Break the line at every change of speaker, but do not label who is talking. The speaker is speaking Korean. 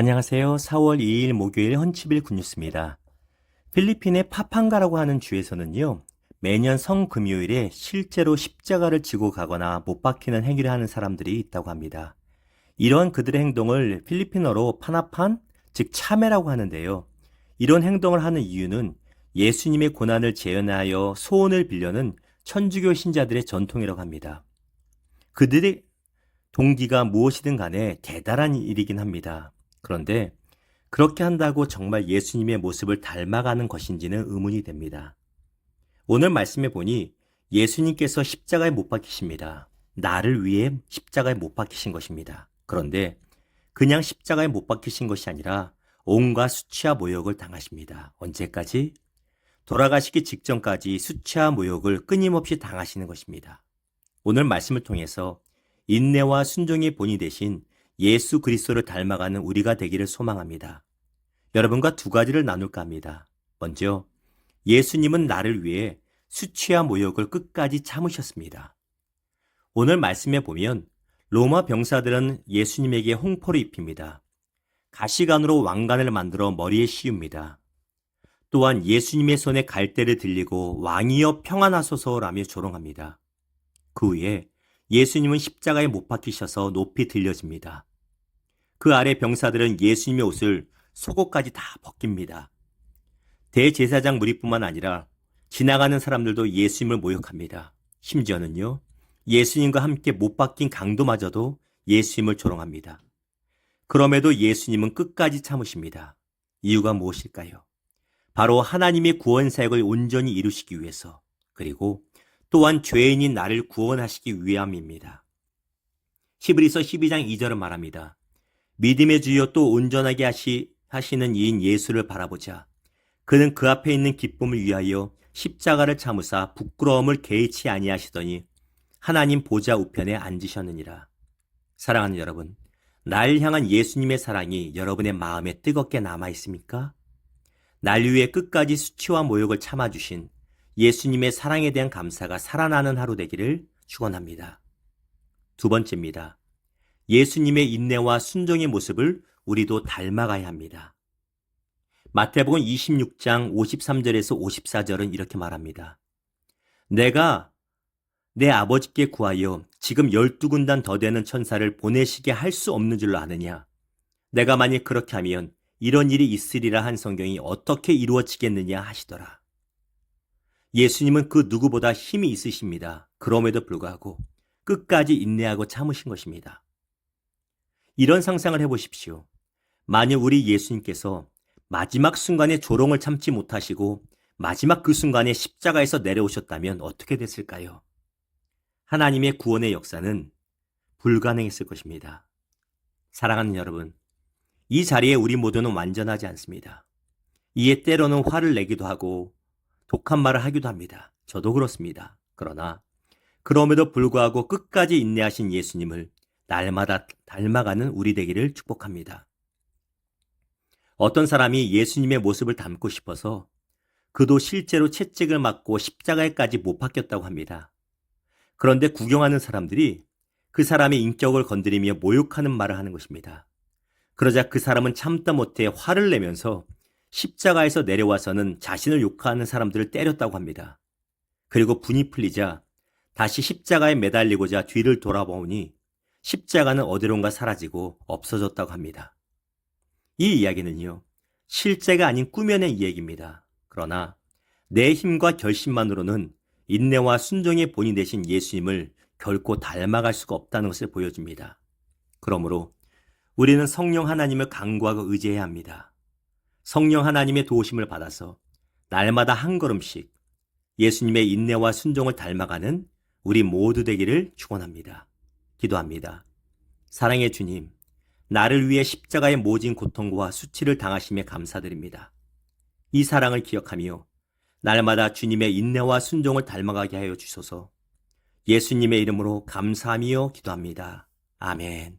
안녕하세요. 4월 2일 목요일 헌치빌 굿뉴스입니다. 필리핀의 파판가라고 하는 주에서는요, 매년 성금요일에 실제로 십자가를 지고 가거나 못 박히는 행위를 하는 사람들이 있다고 합니다. 이런 그들의 행동을 필리핀어로 파나판, 즉 참회라고 하는데요. 이런 행동을 하는 이유는 예수님의 고난을 재현하여 소원을 빌려는 천주교 신자들의 전통이라고 합니다. 그들의 동기가 무엇이든 간에 대단한 일이긴 합니다. 그런데 그렇게 한다고 정말 예수님의 모습을 닮아가는 것인지는 의문이 됩니다. 오늘 말씀해 보니 예수님께서 십자가에 못 박히십니다. 나를 위해 십자가에 못 박히신 것입니다. 그런데 그냥 십자가에 못 박히신 것이 아니라 온갖 수치와 모욕을 당하십니다. 언제까지? 돌아가시기 직전까지 수치와 모욕을 끊임없이 당하시는 것입니다. 오늘 말씀을 통해서 인내와 순종의 본이 되신 예수 그리스도를 닮아가는 우리가 되기를 소망합니다. 여러분과 두 가지를 나눌까 합니다. 먼저, 예수님은 나를 위해 수치와 모욕을 끝까지 참으셨습니다. 오늘 말씀에 보면 로마 병사들은 예수님에게 홍포를 입힙니다. 가시관으로 왕관을 만들어 머리에 씌웁니다. 또한 예수님의 손에 갈대를 들리고 왕이여 평안하소서라며 조롱합니다. 그 후에 예수님은 십자가에 못 박히셔서 높이 들려집니다. 그 아래 병사들은 예수님의 옷을 속옷까지 다 벗깁니다. 대제사장 무리뿐만 아니라 지나가는 사람들도 예수님을 모욕합니다. 심지어는요, 예수님과 함께 못 박힌 강도마저도 예수님을 조롱합니다. 그럼에도 예수님은 끝까지 참으십니다. 이유가 무엇일까요? 바로 하나님의 구원 사역을 온전히 이루시기 위해서, 그리고 또한 죄인인 나를 구원하시기 위함입니다. 히브리서 12장 2절은 말합니다. 믿음의 주여 또 온전하게 하시는 이인 예수를 바라보자. 그는 그 앞에 있는 기쁨을 위하여 십자가를 참으사 부끄러움을 개의치 아니하시더니 하나님 보좌 우편에 앉으셨느니라. 사랑하는 여러분, 날 향한 예수님의 사랑이 여러분의 마음에 뜨겁게 남아 있습니까? 날 위해 끝까지 수치와 모욕을 참아주신 예수님의 사랑에 대한 감사가 살아나는 하루 되기를 축원합니다. 두 번째입니다. 예수님의 인내와 순종의 모습을 우리도 닮아가야 합니다. 마태복음 26장 53절에서 54절은 이렇게 말합니다. 내가 내 아버지께 구하여 지금 12군단 더 되는 천사를 보내시게 할 수 없는 줄로 아느냐? 내가 만일 그렇게 하면 이런 일이 있으리라 한 성경이 어떻게 이루어지겠느냐 하시더라. 예수님은 그 누구보다 힘이 있으십니다. 그럼에도 불구하고 끝까지 인내하고 참으신 것입니다. 이런 상상을 해보십시오. 만일 우리 예수님께서 마지막 순간에 조롱을 참지 못하시고 마지막 그 순간에 십자가에서 내려오셨다면 어떻게 됐을까요? 하나님의 구원의 역사는 불가능했을 것입니다. 사랑하는 여러분, 이 자리에 우리 모두는 완전하지 않습니다. 이에 때로는 화를 내기도 하고 독한 말을 하기도 합니다. 저도 그렇습니다. 그러나 그럼에도 불구하고 끝까지 인내하신 예수님을 날마다 닮아가는 우리 되기를 축복합니다. 어떤 사람이 예수님의 모습을 닮고 싶어서 그도 실제로 채찍을 맞고 십자가에까지 못 박혔다고 합니다. 그런데 구경하는 사람들이 그 사람의 인격을 건드리며 모욕하는 말을 하는 것입니다. 그러자 그 사람은 참다 못해 화를 내면서 십자가에서 내려와서는 자신을 욕하는 사람들을 때렸다고 합니다. 그리고 분이 풀리자 다시 십자가에 매달리고자 뒤를 돌아보니 십자가는 어디론가 사라지고 없어졌다고 합니다. 이 이야기는요, 실제가 아닌 꾸며낸 이야기입니다. 그러나 내 힘과 결심만으로는 인내와 순종의 본이 되신 예수님을 결코 닮아갈 수가 없다는 것을 보여줍니다. 그러므로 우리는 성령 하나님을 간구하고 의지해야 합니다. 성령 하나님의 도우심을 받아서 날마다 한 걸음씩 예수님의 인내와 순종을 닮아가는 우리 모두 되기를 축원합니다. 기도합니다. 사랑의 주님, 나를 위해 십자가의 모진 고통과 수치를 당하심에 감사드립니다. 이 사랑을 기억하며 날마다 주님의 인내와 순종을 닮아가게 하여 주소서. 예수님의 이름으로 감사하며 기도합니다. 아멘.